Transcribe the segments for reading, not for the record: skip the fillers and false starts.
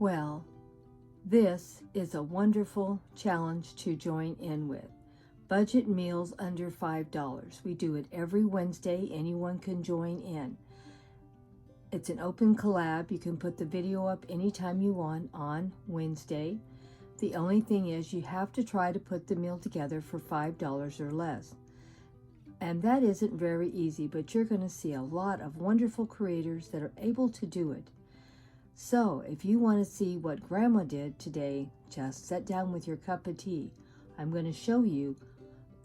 Well, this is a wonderful challenge to join in with. Budget meals under $5. We do it every Wednesday. Anyone can join in. It's an open collab. You can put the video up anytime you want on Wednesday. The only thing is you have to try to put the meal together for $5 or less. And that isn't very easy, but you're going to see a lot of wonderful creators that are able to do it. So if you want to see what Grandma did today, just sit down with your cup of tea. I'm going to show you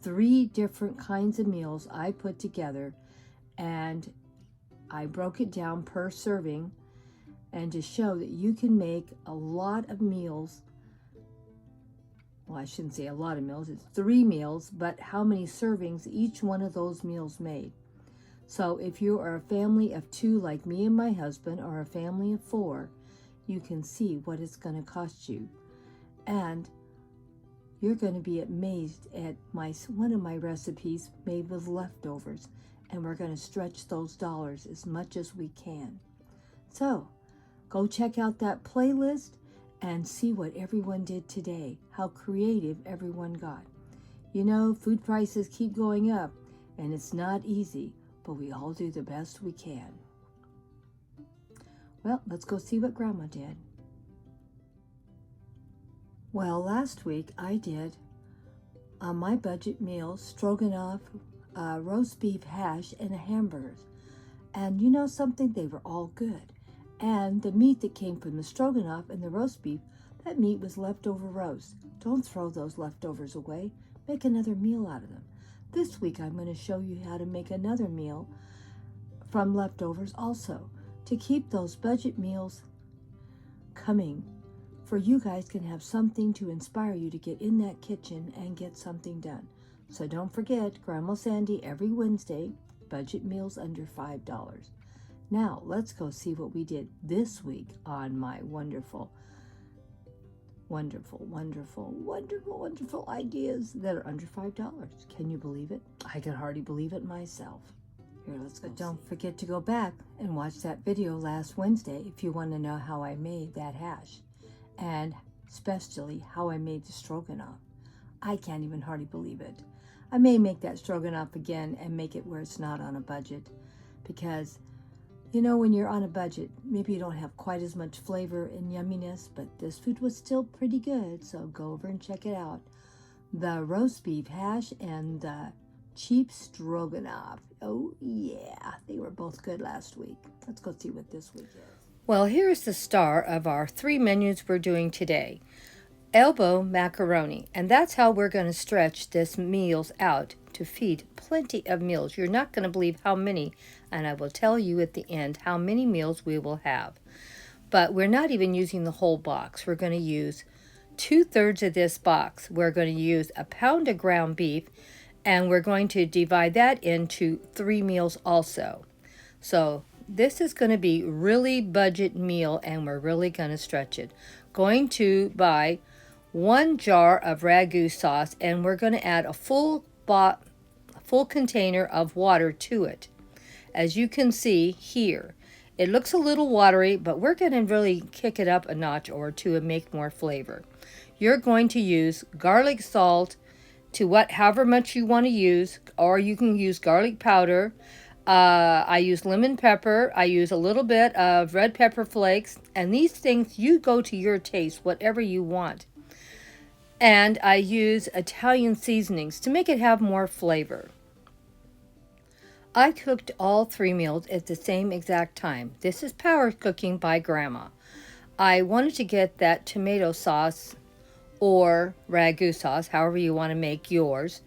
3 different kinds of meals I put together, and I broke it down per serving, and to show that you can make a lot of meals. Well, I shouldn't say a lot of meals, it's 3 meals, but how many servings each one of those meals made. So if you are a family of 2 like me and my husband, or a family of 4, you can see what it's going to cost you. And you're going to be amazed at one of my recipes made with leftovers, and we're going to stretch those dollars as much as we can. So go check out that playlist and see what everyone did today, how creative everyone got. You know, food prices keep going up, and it's not easy, but we all do the best we can. Well, let's go see what Grandma did. Well, last week I did my budget meals, stroganoff, roast beef hash, and a hamburger. And you know something? They were all good. And the meat that came from the stroganoff and the roast beef, that meat was leftover roast. Don't throw those leftovers away. Make another meal out of them. This week I'm going to show you how to make another meal from leftovers also, to keep those budget meals coming. For you guys can have something to inspire you to get in that kitchen and get something done. So don't forget, Grandma Sandy every Wednesday, budget meals under $5. Now, let's go see what we did this week on my wonderful ideas that are under $5. Can you believe it? I can hardly believe it myself. Here, let's go. Don't forget to go back and watch that video last Wednesday if you want to know how I made that hash, and especially how I made the stroganoff. I can't even hardly believe it. I may make that stroganoff again and make it where it's not on a budget, because you know, when you're on a budget, maybe you don't have quite as much flavor and yumminess, but this food was still pretty good, so go over and check it out. The roast beef hash and the cheap stroganoff. Oh yeah, they were both good last week. Let's go see what this week is. Well, here's the star of our 3 menus we're doing today. Elbow macaroni, and that's how we're going to stretch this meals out to feed plenty of meals. You're not going to believe how many, and I will tell you at the end how many meals we will have. But we're not even using the whole box. We're going to use 2/3 of this box. We're going to use a pound of ground beef, and we're going to divide that into 3 meals also. So this is going to be really budget meal, and we're really going to stretch it. Going to buy 1 jar of ragu sauce, and we're going to add a full container of water to it. As you can see here, it looks a little watery, but we're going to really kick it up a notch or 2 and make more flavor. You're going to use garlic salt to however much you want to use, or you can use garlic powder. I use lemon pepper. I use a little bit of red pepper flakes, and these things, you go to your taste, whatever you want. And I use Italian seasonings to make it have more flavor. I cooked all 3 meals at the same exact time. This is power cooking by Grandma. I wanted to get that tomato sauce or ragu sauce, however you want to make yours,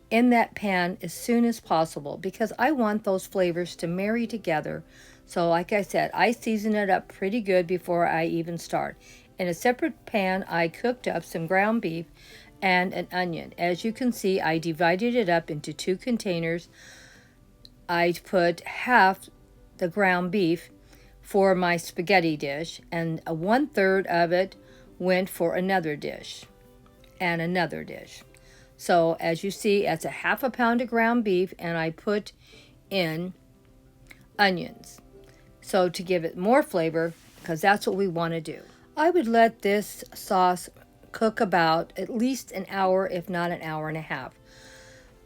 in that pan as soon as possible, because I want those flavors to marry together. So like I said, I season it up pretty good before I even start. In a separate pan, I cooked up some ground beef and an onion. As you can see, I divided it up into 2 containers. I put half the ground beef for my spaghetti dish, and 1/3 of it went for another dish and another dish. So as you see, that's a half a pound of ground beef, and I put in onions. So to give it more flavor, because that's what we want to do. I would let this sauce cook about at least an hour, if not an hour and a half.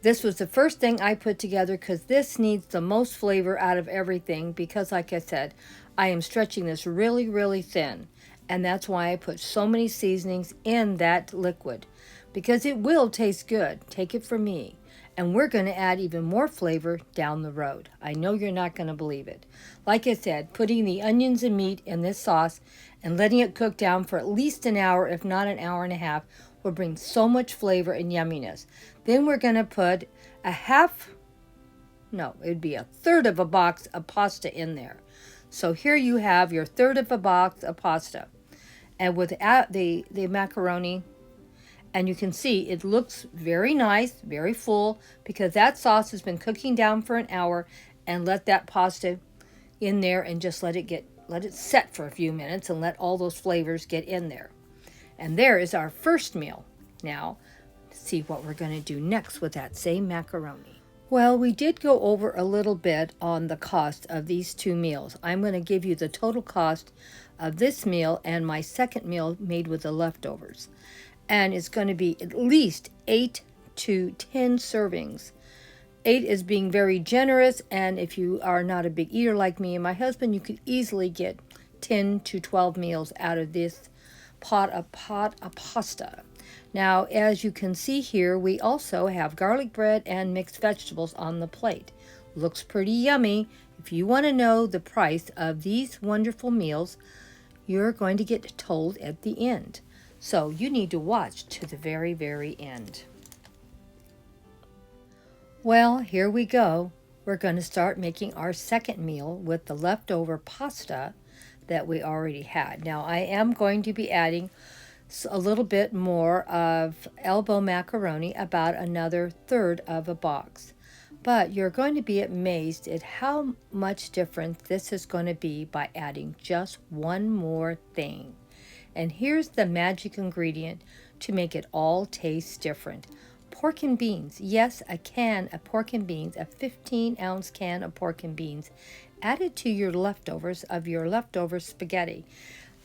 This was the first thing I put together because this needs the most flavor out of everything because, like I said, I am stretching this really, really thin. And that's why I put so many seasonings in that liquid because it will taste good. Take it from me. And we're going to add even more flavor down the road. I know you're not going to believe it. Like I said, putting the onions and meat in this sauce and letting it cook down for at least an hour, if not an hour and a half, will bring so much flavor and yumminess. Then we're going to put it'd be a third of a box of pasta in there. So here you have your third of a box of pasta. And with the macaroni, and you can see it looks very nice, very full, because that sauce has been cooking down for an hour, and let that pasta in there and just let it set for a few minutes and let all those flavors get in there. And there is our first meal. Now, let's see what we're going to do next with that same macaroni. Well, we did go over a little bit on the cost of these two meals. I'm going to give you the total cost of this meal and my second meal made with the leftovers. And it's going to be at least 8 to 10 servings. 8 is being very generous, and if you are not a big eater like me and my husband, you could easily get 10 to 12 meals out of this pot of pasta. Now, as you can see here, we also have garlic bread and mixed vegetables on the plate. Looks pretty yummy. If you want to know the price of these wonderful meals, you're going to get told at the end. So you need to watch to the very, very end. Well, here we go. We're going to start making our second meal with the leftover pasta that we already had. Now, I am going to be adding a little bit more of elbow macaroni, about another third of a box. But you're going to be amazed at how much different this is going to be by adding just one more thing. And here's the magic ingredient to make it all taste different. Pork and beans. Yes, a can of pork and beans, a 15-ounce can of pork and beans, added to your leftovers of your leftover spaghetti.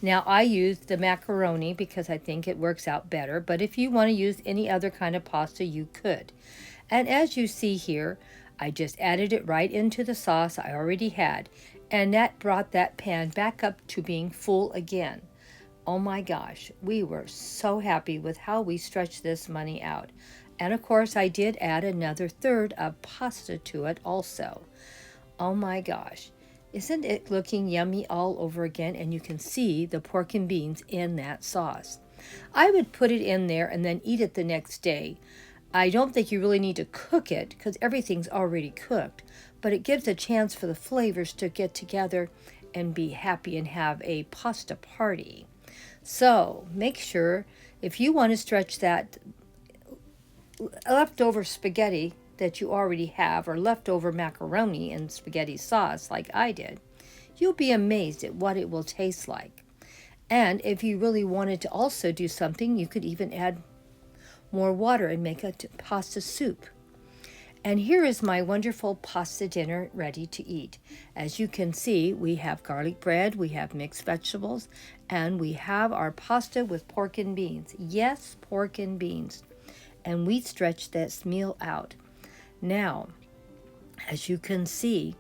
Now, I used the macaroni because I think it works out better, but if you want to use any other kind of pasta, you could. And as you see here, I just added it right into the sauce I already had, and that brought that pan back up to being full again. Oh my gosh, we were so happy with how we stretched this money out. And of course, I did add another third of pasta to it also. Oh my gosh, isn't it looking yummy all over again? And you can see the pork and beans in that sauce. I would put it in there and then eat it the next day. I don't think you really need to cook it because everything's already cooked, but it gives a chance for the flavors to get together and be happy and have a pasta party. So make sure, if you want to stretch that leftover spaghetti that you already have, or leftover macaroni and spaghetti sauce like I did, you'll be amazed at what it will taste like. And if you really wanted to also do something, you could even add more water and make a pasta soup. And here is my wonderful pasta dinner ready to eat. As you can see, we have garlic bread, we have mixed vegetables, and we have our pasta with pork and beans. Yes, pork and beans. And we stretched this meal out. Now, as you can see,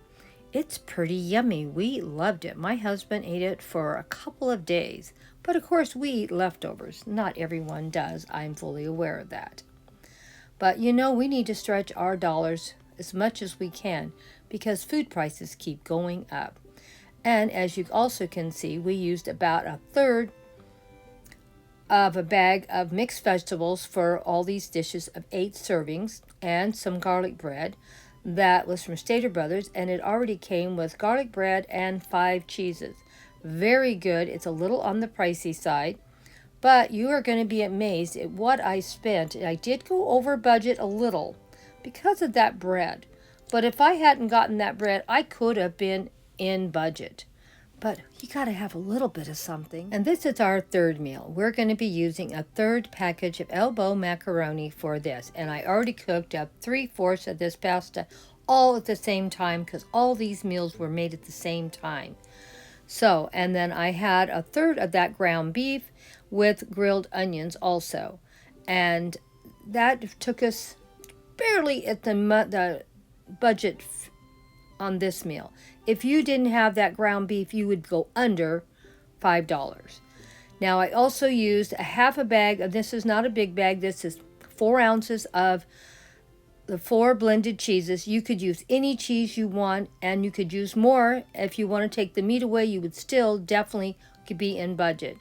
it's pretty yummy. We loved it. My husband ate it for a couple of days. But of course, we eat leftovers. Not everyone does. I'm fully aware of that. But you know, we need to stretch our dollars as much as we can because food prices keep going up. And as you also can see, we used about a third of a bag of mixed vegetables for all these dishes of 8 servings, and some garlic bread that was from Stater Brothers, and it already came with garlic bread and 5 cheeses. Very good. It's a little on the pricey side, but you are going to be amazed at what I spent. I did go over budget a little because of that bread, but if I hadn't gotten that bread, I could have been in budget. But you got to have a little bit of something. And this is our third meal. We're going to be using a third package of elbow macaroni for this. And I already cooked up 3/4 of this pasta all at the same time because all these meals were made at the same time. So, and then I had a third of that ground beef with grilled onions also. And that took us barely at the budget on this meal. If you didn't have that ground beef, you would go under $5. Now, I also used a half a bag of, this is not a big bag, this is 4 ounces of the 4 blended cheeses. You could use any cheese you want, and you could use more. If you want to take the meat away, you would still definitely could be in budget.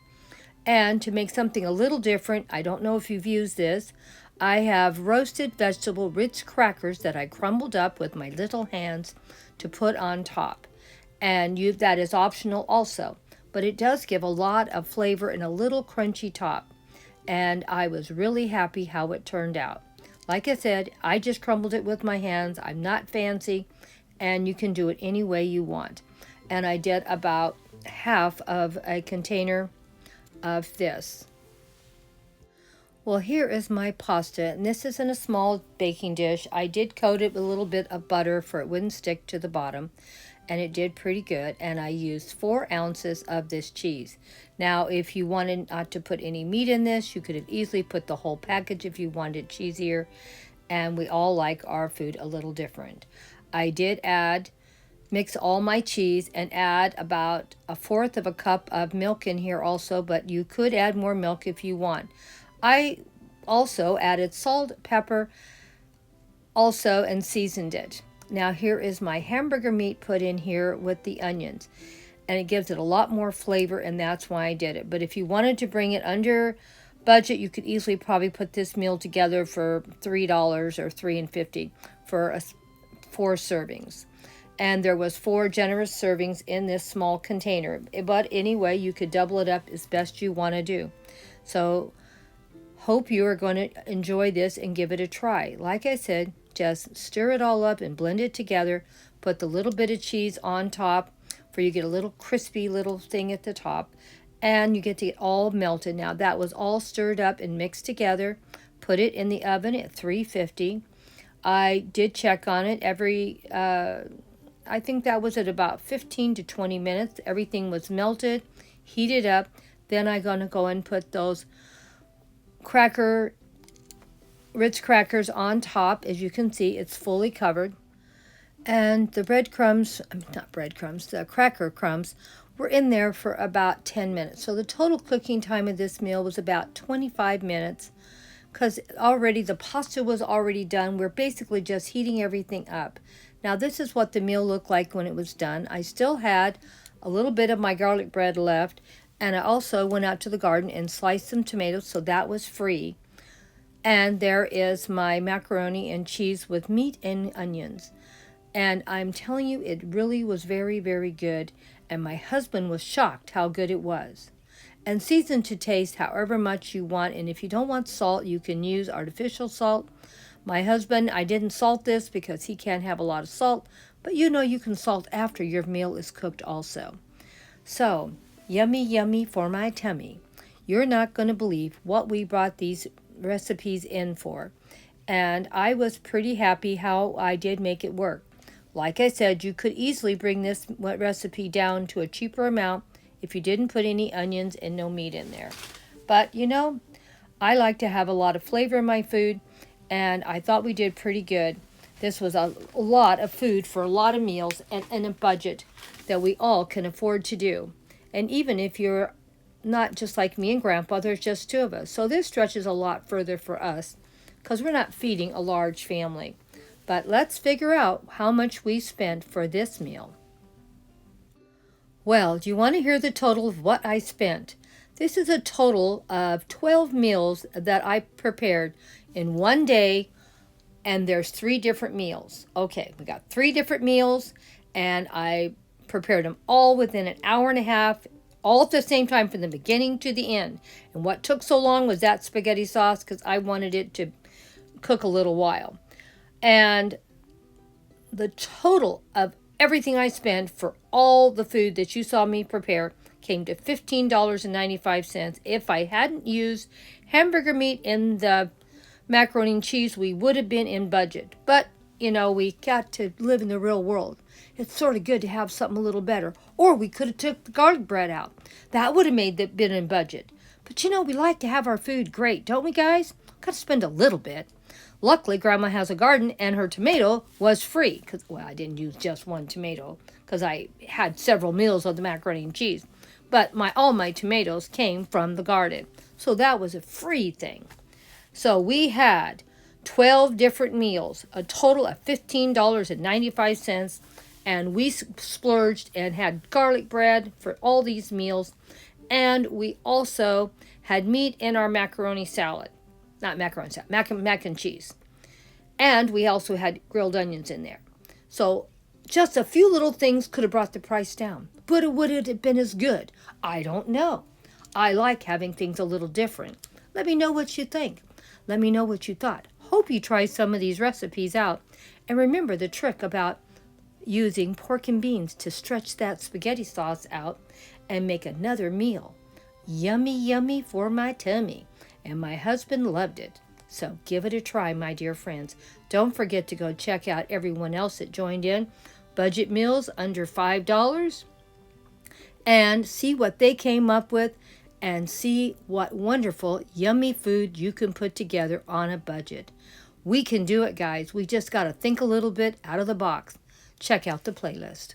And to make something a little different, I don't know if you've used this, I have roasted vegetable Ritz crackers that I crumbled up with my little hands to put on top. And that is optional also. But it does give a lot of flavor and a little crunchy top. And I was really happy how it turned out. Like I said, I just crumbled it with my hands. I'm not fancy. And you can do it any way you want. And I did about half of a container of this. Well, here is my pasta, and this is in a small baking dish. I did coat it with a little bit of butter for it wouldn't stick to the bottom, and it did pretty good. And I used 4 ounces of this cheese. Now, if you wanted not to put any meat in this, you could have easily put the whole package if you wanted cheesier, and we all like our food a little different. I did mix all my cheese and add about 1/4 of a cup of milk in here also, but you could add more milk if you want. I also added salt, pepper, also, and seasoned it. Now here is my hamburger meat put in here with the onions. And it gives it a lot more flavor, and that's why I did it. But if you wanted to bring it under budget, you could easily probably put this meal together for $3 or $3.50 for 4 servings. And there was 4 generous servings in this small container. But anyway, you could double it up as best you want to do. So hope you are going to enjoy this and give it a try. Like I said, just stir it all up and blend it together. Put the little bit of cheese on top for you get a little crispy little thing at the top. And you get to get all melted. Now that was all stirred up and mixed together. Put it in the oven at 350. I did check on it every, I think that was at about 15 to 20 minutes. Everything was melted, heated up. Then I'm going to go and put those Ritz crackers on top. As you can see, it's fully covered. And the the cracker crumbs were in there for about 10 minutes. So the total cooking time of this meal was about 25 minutes because already the pasta was already done. We're basically just heating everything up. Now this is what the meal looked like when it was done. I still had a little bit of my garlic bread left, and I also went out to the garden and sliced some tomatoes, so that was free. And there is my macaroni and cheese with meat and onions. And I'm telling you, it really was very, very good. And my husband was shocked how good it was. And season to taste however much you want. And if you don't want salt, you can use artificial salt. My husband, I didn't salt this because he can't have a lot of salt. But you know you can salt after your meal is cooked also. So, yummy, yummy for my tummy. You're not going to believe what we brought these recipes in for. And I was pretty happy how I did make it work. Like I said, you could easily bring this recipe down to a cheaper amount if you didn't put any onions and no meat in there. But, you know, I like to have a lot of flavor in my food, and I thought we did pretty good. This was a lot of food for a lot of meals and a budget that we all can afford to do. And even if you're not just like me and Grandpa, there's just 2 of us. So this stretches a lot further for us because we're not feeding a large family. But let's figure out how much we spent for this meal. Well, do you want to hear the total of what I spent? This is a total of 12 meals that I prepared in one day, and there's 3 different meals. Okay, we got 3 different meals, and I prepared them all within an hour and a half, all at the same time from the beginning to the end. And what took so long was that spaghetti sauce because I wanted it to cook a little while. And the total of everything I spent for all the food that you saw me prepare came to $15.95. If I hadn't used hamburger meat in the macaroni and cheese, we would have been in budget. But you know, we got to live in the real world. It's sort of good to have something a little better. Or we could have took the garlic bread out. That would have made that been in budget. But you know, we like to have our food great, don't we, guys? Got to spend a little bit. Luckily, Grandma has a garden, and her tomato was free. Well, I didn't use just one tomato because I had several meals of the macaroni and cheese. But all my tomatoes came from the garden. So that was a free thing. So we had 12 different meals, a total of $15.95. And we splurged and had garlic bread for all these meals. And we also had meat in our macaroni salad. Not macaroni salad, mac and cheese. And we also had grilled onions in there. So just a few little things could have brought the price down. But would it have been as good? I don't know. I like having things a little different. Let me know what you think. Let me know what you thought. Hope you try some of these recipes out. And remember the trick about using pork and beans to stretch that spaghetti sauce out and make another meal. Yummy, yummy for my tummy. And my husband loved it. So give it a try, my dear friends. Don't forget to go check out everyone else that joined in. Budget meals under $5. And see what they came up with. And see what wonderful, yummy food you can put together on a budget. We can do it, guys. We just got to think a little bit out of the box. Check out the playlist.